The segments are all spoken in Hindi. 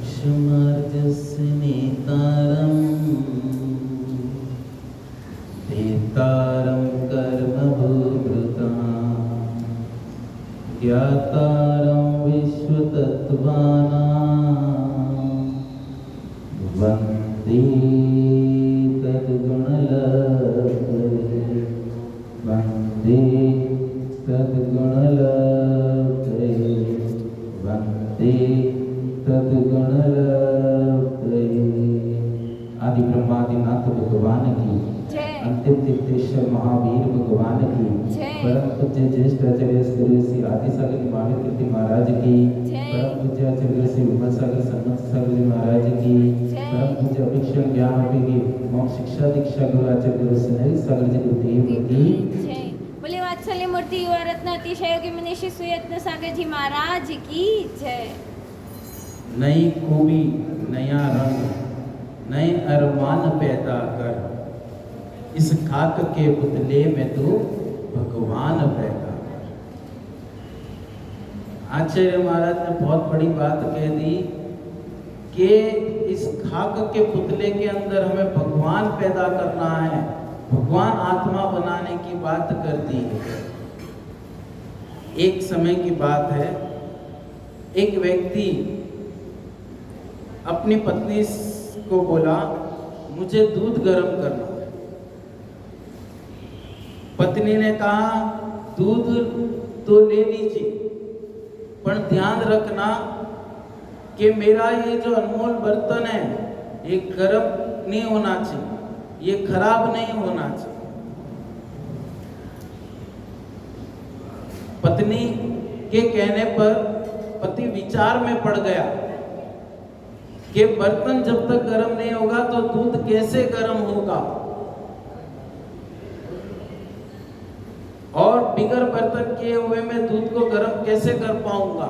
क्षमार्जस्नेतारं भेतारं कर्मभूभृतां ज्ञातारं विश्वतत्त्वानां वन्दे तद्गुणलहरी वन्दे तद्गुणलहरी वन्दे तद्गुणलहरी। आदि ब्रह्मादिनाथ भगवान की, अंतिम तीर्थेश्वर महावीर भगवान की, परम पूज्य ज्येष्ठ आचार्य श्री आदि सागर महावीर कीर्ति महाराज की, परम पूज्य आचार्य श्री विमल सागर सन्मत सागर जी महाराज की, परम पूज्य अभिक्षण ज्ञान अभिगी मोक्ष शिक्षा दीक्षा गुरु आचार्य स्नेह सागर जी गुरुदेव की। बोले वात्सल्य मूर्ति युवा रत्न अतिशय योगी मनीषी सुयत्न सागर जी महाराज की जय। नई खूबी नया रंग नए अरमान पैदा कर, इस खाक के पुतले में तो भगवान पैदा कर। आचार्य महाराज ने बहुत बड़ी बात कह दी कि इस खाक के पुतले के अंदर हमें भगवान पैदा करना है, भगवान आत्मा बनाने की बात कर दी है। एक समय की बात है, एक व्यक्ति अपनी पत्नी को बोला मुझे दूध गर्म करना है। पत्नी ने कहा दूध तो ले लीजिए, पर ध्यान रखना कि मेरा ये जो अनमोल बर्तन है ये गर्म नहीं होना चाहिए, ये खराब नहीं होना चाहिए। पत्नी के कहने पर पति विचार में पड़ गया कि बर्तन जब तक गर्म नहीं होगा तो दूध कैसे गर्म होगा, और बिगर बर्तन किए हुए मैं दूध को गर्म कैसे कर पाऊंगा।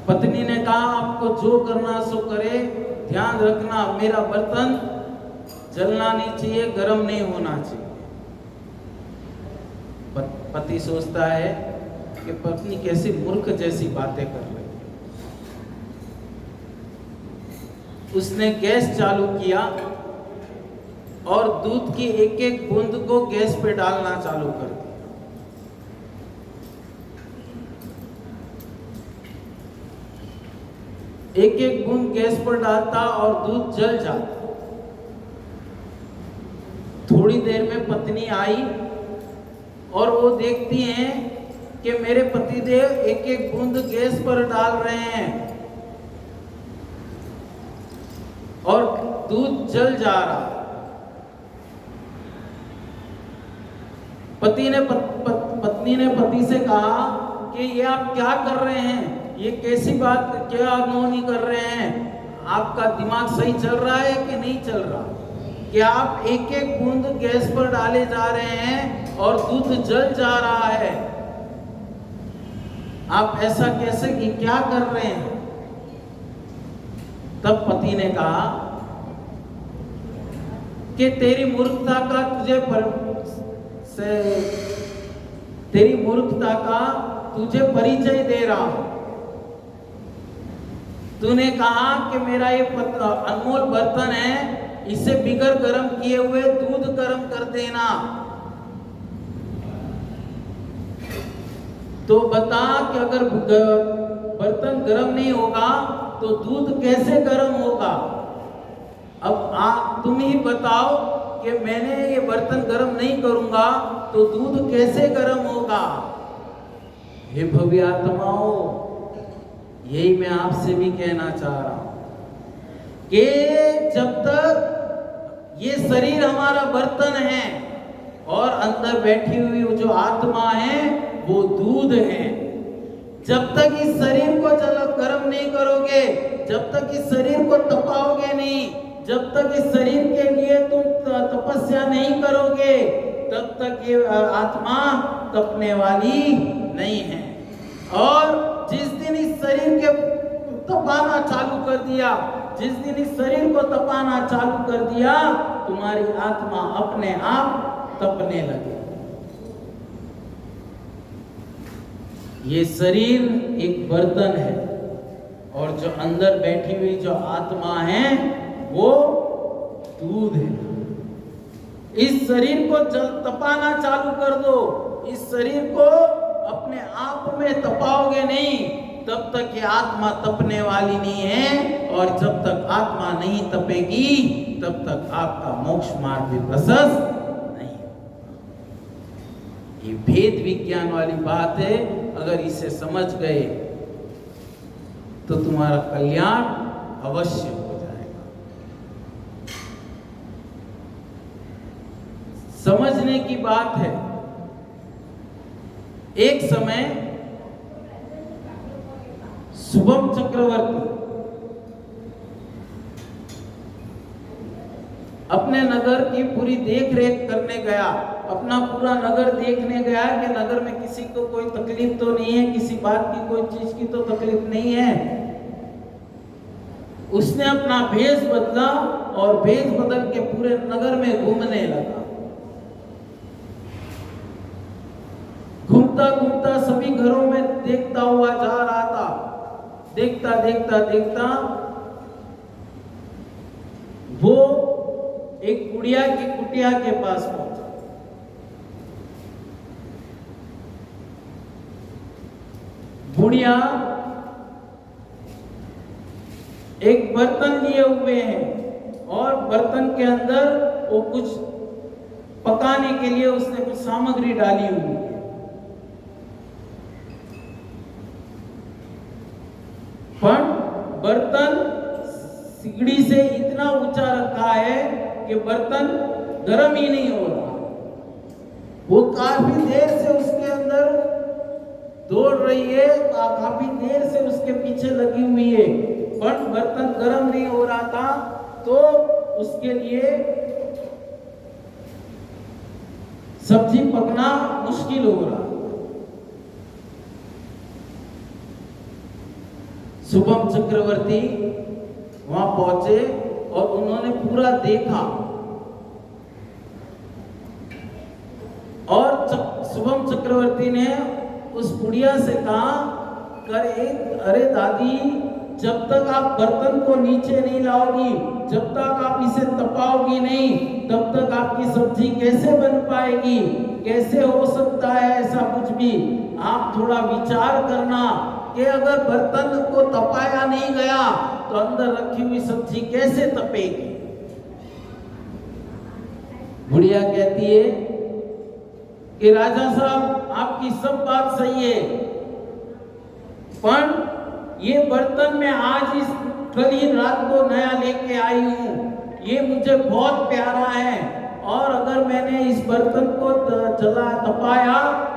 पत्नी ने कहा आपको जो करना सो करे, ध्यान रखना मेरा बर्तन जलना नहीं चाहिए, गर्म नहीं होना चाहिए। पति सोचता है कि पत्नी कैसी मूर्ख जैसी बातें कर रही है। उसने गैस चालू किया और दूध की एक एक बूंद को गैस पे डालना चालू कर दिया। एक एक बूंद गैस पर डालता और दूध जल जाता। थोड़ी देर में पत्नी आई और वो देखती हैं कि मेरे पतिदेव एक एक बूंद गैस पर डाल रहे हैं और दूध जल जा रहा। पत्नी ने पति से कहा कि ये आप क्या कर रहे हैं, ये कैसी बात, क्या अनहोनी कर रहे हैं, आपका दिमाग सही चल रहा है कि नहीं चल रहा, कि आप एक एक बूंद गैस पर डाले जा रहे हैं और दूध जल जा रहा है, आप ऐसा कैसे, कि क्या कर रहे हैं। तब पति ने कहा कि तेरी मूर्खता का तुझे परिचय दे रहा हूं। तूने कहा कि मेरा ये अनमोल बर्तन है, इसे बिगर गर्म किए हुए दूध गर्म कर देना। तो बता कि अगर बर्तन गर्म नहीं होगा तो दूध कैसे गर्म होगा। अब तुम ही बताओ कि मैंने ये बर्तन गर्म नहीं करूंगा तो दूध कैसे गर्म होगा। हे भव्य आत्माओं, यही मैं आपसे भी कहना चाह रहा हूं कि जब तक ये शरीर हमारा बर्तन है और अंदर बैठी हुई जो आत्मा है वो दूध है, जब तक इस शरीर को गर्म नहीं करोगे, जब तक इस शरीर को तपाओगे नहीं, जब तक इस शरीर के लिए तुम तपस्या नहीं करोगे, तब तक ये आत्मा तपने वाली नहीं है। और जिस दिन इस शरीर के तपाना चालू कर दिया, जिस दिन इस शरीर को तपाना चालू कर दिया, तुम्हारी आत्मा अपने आप तपने लगे। ये शरीर एक बर्तन है और जो अंदर बैठी हुई जो आत्मा है वो दूध है। इस शरीर को जल तपाना चालू कर दो। इस शरीर को अपने आप में तपाओगे नहीं तब तक ये आत्मा तपने वाली नहीं है, और जब तक आत्मा नहीं तपेगी तब तक आपका मोक्ष मार्ग भी प्रशस्त नहीं। ये भेद विज्ञान वाली बात है। अगर इसे समझ गए तो तुम्हारा कल्याण अवश्य हो जाएगा। समझने की बात है। एक समय शुभम चक्रवर्ती अपने नगर की पूरी देख रेख करने गया। अपना पूरा नगर देखने गया कि नगर में किसी को कोई तकलीफ तो नहीं है, किसी बात की कोई चीज की तो तकलीफ नहीं है। उसने अपना भेष बदला और भेष बदल के पूरे नगर में घूमने लगा। घूमता घूमता सभी घरों में देखता हुआ जा रहा था। देखता देखता देखता वो एक बुढ़िया की कुटिया के पास पहुंचा। बुढ़िया एक बर्तन लिए हुए हैं और बर्तन के अंदर वो कुछ पकाने के लिए उसने कुछ सामग्री डाली हुई है। पर बर्तन सिगड़ी से इतना ऊंचा रखा है कि बर्तन गर्म ही नहीं हो रहा। वो काफी देर से उसके अंदर दौड़ रही है, काफी देर से उसके पीछे लगी हुई है, पर बर्तन गर्म नहीं हो रहा था। तो उसके लिए सब्जी पकना मुश्किल हो रहा। शुभम चक्रवर्ती वहां पहुंचे और उन्होंने पूरा देखा और शुभम चक्रवर्ती ने उस बुढ़िया से कहा अरे दादी, जब तक आप बर्तन को नीचे नहीं लाओगी, जब तक आप इसे तपाओगी नहीं, तब तक आपकी सब्जी कैसे बन पाएगी? कैसे हो सकता है ऐसा कुछ भी? आप थोड़ा विचार करना कि अगर बर्तन को तपाया नहीं गया तो अंदर रखी हुई सब्जी कैसे तपेगी? बुढ़िया कहती है कि राजा साहब, आपकी सब बात सही है, पर ये बर्तन मैं आज इस कल ही रात को नया लेके आई हूँ, ये मुझे बहुत प्यारा है, और अगर मैंने इस बर्तन को तपाया,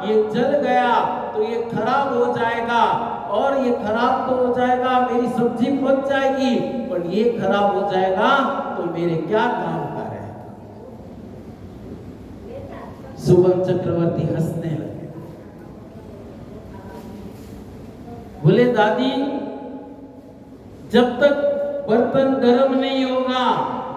ये जल गया तो ये खराब हो जाएगा, और ये खराब तो हो जाएगा, मेरी सब्जी पक जाएगी, पर ये खराब हो जाएगा तो मेरे क्या काम का रहेगा? शुभम चक्रवर्ती हंसने लगे। बोले दादी, जब तक बर्तन गर्म नहीं होगा,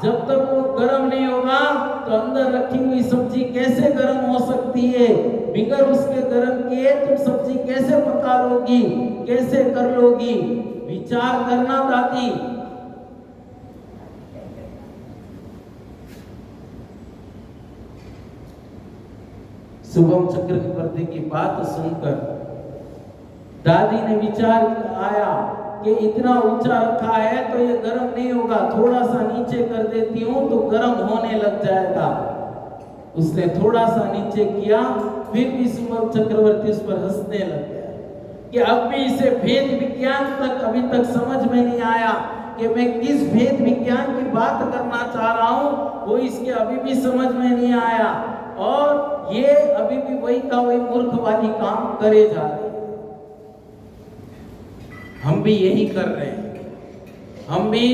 जब तक वो गर्म नहीं होगा तो अंदर रखी हुई सब्जी कैसे गर्म हो सकती है? बिगर उसके गर्म किए तुम सब्जी कैसे पका लोगी, कैसे कर लोगी? विचार करना दादी। शुभम चक्रवर्ती की बात सुनकर दादी ने विचार आया कि इतना ऊंचा रखा है तो ये गर्म नहीं होगा, थोड़ा सा नीचे कर देती हूँ तो गर्म होने लग जाएगा। उसने थोड़ा सा नीचे किया, फिर भी शुभम चक्रवर्ती उस पर हंसने लग गया कि अब भी इसे भेद विज्ञान तक अभी तक समझ में नहीं आया कि मैं किस भेद विज्ञान की बात करना चाह रहा हूँ, वो इसके अभी भी समझ में नहीं आया, और ये अभी भी वही का वही मूर्ख वाली काम करे जा रहे। हम भी यही कर रहे हैं। हम भी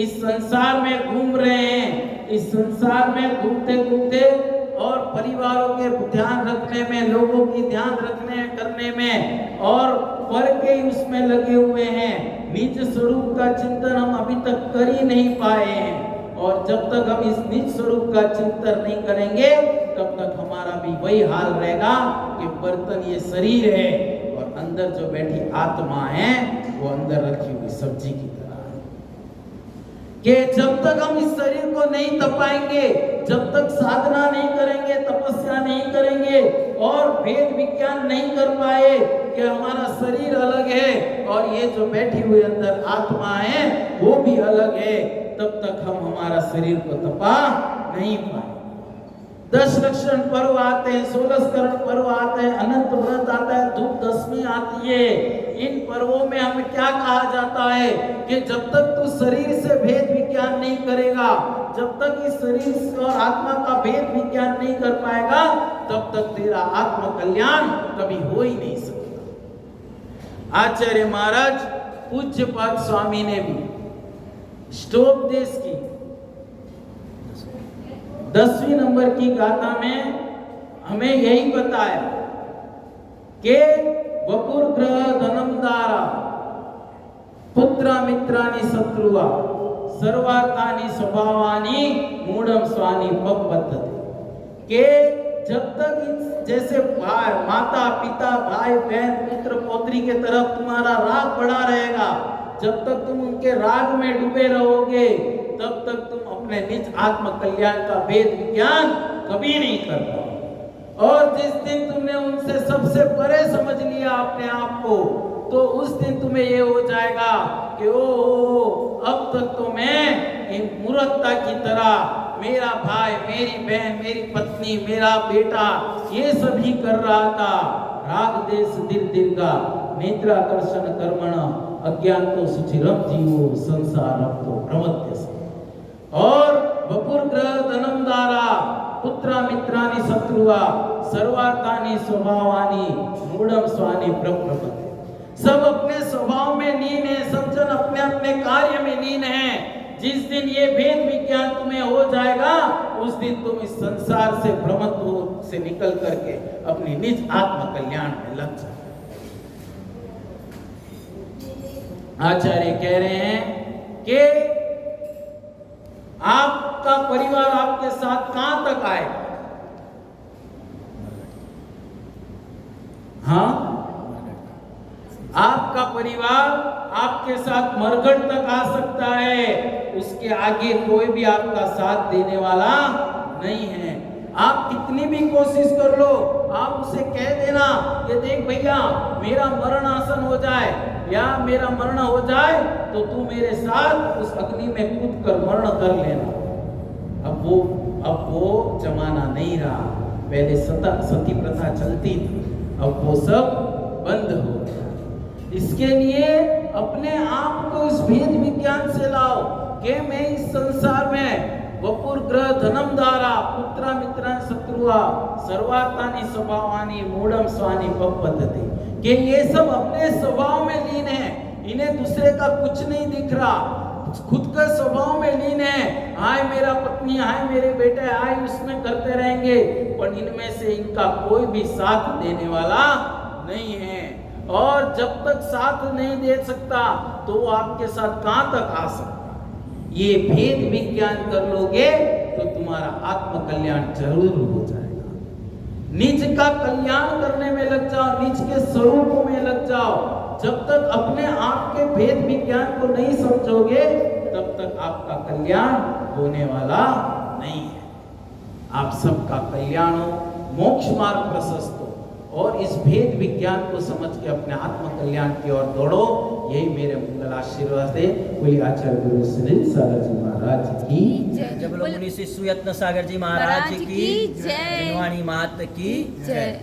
इस संसार में घूम रहे हैं। इस संसार में घूमते घूमते और परिवारों के ध्यान रखने में, लोगों की ध्यान रखने करने में और पर के उसमें लगे हुए हैं। निज स्वरूप का चिंतन हम अभी तक कर ही नहीं पाए हैं, और जब तक हम इस निज स्वरूप का चिंतन नहीं करेंगे तब तक हमारा भी वही हाल रहेगा कि बर्तन ये शरीर है और अंदर जो बैठी आत्मा है वो अंदर रखी हुई सब्जी की तरह है कि जब तक हम इस शरीर को नहीं तपाएंगे, जब तक साधना नहीं करेंगे, तपस्या नहीं करेंगे और वेद विज्ञान नहीं कर पाए कि हमारा शरीर अलग है और ये जो बैठी हुई अंदर आत्मा है वो भी अलग है, तब तक हम हमारा शरीर को तपा नहीं पाए। 10 लक्षण पर्व आते हैं, 16 स्करण पर्व आते हैं, अनंत व्रत आता है, धूप दशमी आती है। इन पर्वों में हमें क्या कहा जाता है कि जब तक तू शरीर से भेद विज्ञान नहीं करेगा, जब तक इस शरीर और आत्मा का भेद विज्ञान नहीं कर पाएगा, तब तक तेरा आत्म कल्याण कभी हो ही नहीं सकता। आचार्य महाराज पूज्यपाद स्वामी ने भी स्टोपदेश की 10वीं नंबर की गाथा में हमें यही बताया कि वपुर ग्रह धनमदारा पुत्र मित्रानि शत्रुआ सर्वार्थानि स्वभावानि मूढ़म स्वानि पद्धति के जब तक जैसे भाई माता पिता भाई बहन पुत्र पौत्री के तरफ तुम्हारा राग बढ़ा रहेगा, जब तक तुम उनके राग में डूबे रहोगे, तब तक तुम अपने निज आत्म कल्याण का वेद विज्ञान कभी नहीं कर पाओगे। और जिस दिन तुमने उनसे सबसे परे समझ लिया अपने आप को, तो उस दिन तुम्हें ये हो जाएगा कि ओ अब तक तो मैं इन मूर्खता की तरह मेरा भाई, मेरी बहन, मेरी पत्नी, मेरा बेटा ये सभी कर रहा था। राग देश दीर्घा नेत्राकर्षण कर्मण अज्ञान तो सुचिरम जीवो संसार तो प्रमत्य। और वपुर ग्रह धनमदारा पुत्र मित्रानि शत्रुआ सर्वार्थानि स्वभावानि मूढ़म स्वानि प्रप्रपते। सब अपने स्वभाव में लीन है, सब जन अपने अपने कार्य में लीन है। जिस दिन ये भेद विज्ञान तुम्हें हो जाएगा, उस दिन तुम इस संसार से भ्रमत्व से निकल करके अपनी निज आत्म कल्याण में लग जाओ। आचार्य कह रहे हैं कि आपका परिवार आपके साथ कहां तक आए? हाँ, आपका परिवार आपके साथ मरघट तक आ सकता है, उसके आगे कोई भी आपका साथ देने वाला नहीं है। आप कितनी भी कोशिश कर लो, आप उसे कह देना कि देख भैया मेरा मरण आसन हो जाए या मेरा मरण हो जाए तो तू मेरे साथ उस अग्नि में कूद कर मरण कर लेना। अब वो जमाना नहीं रहा। पहले सती प्रथा चलती थी, अब वो सब बंद हो गया। इसके लिए अपने आप को इस भेद विज्ञान से लाओ कि मैं इस संसार में वपुर ग्रह धनमदारा पुत्र मित्रान शत्रुआ सर्वार्थानि स्वभावानि मूढ़म स्वानि पद्धति कि ये सब अपने स्वभाव में लीन है, इन्हें दूसरे का कुछ नहीं दिख रहा, खुद का स्वभाव में लीन है। हाय मेरा पत्नी, हाय मेरे बेटे, हाय उसमें करते रहेंगे, पर इनमें से इनका कोई भी साथ देने वाला नहीं है। और जब तक साथ नहीं दे सकता तो वो आपके साथ कहां तक आ सकता। ये भेद विज्ञान कर लोगे तो तुम्हारा आत्म कल्याण जरूर हो जाएगा। निज का कल्याण करने में लग जाओ, निज के स्वरूप में लग जाओ। जब तक अपने आप के भेद विज्ञान को नहीं समझोगे, तब तक आपका कल्याण होने वाला नहीं है। आप सबका कल्याण हो, मोक्ष मार्ग प्रशस्त हो और इस भेद विज्ञान को समझ के अपने आत्म कल्याण की ओर दौड़ो। यही मेरे मंगल आशीर्वाद है। बोलिए आचार्य गुरु श्री सागर जी महाराज की जय। जब मुनि शिष्य यत्न सागर जी महाराज की जय। मात की जय।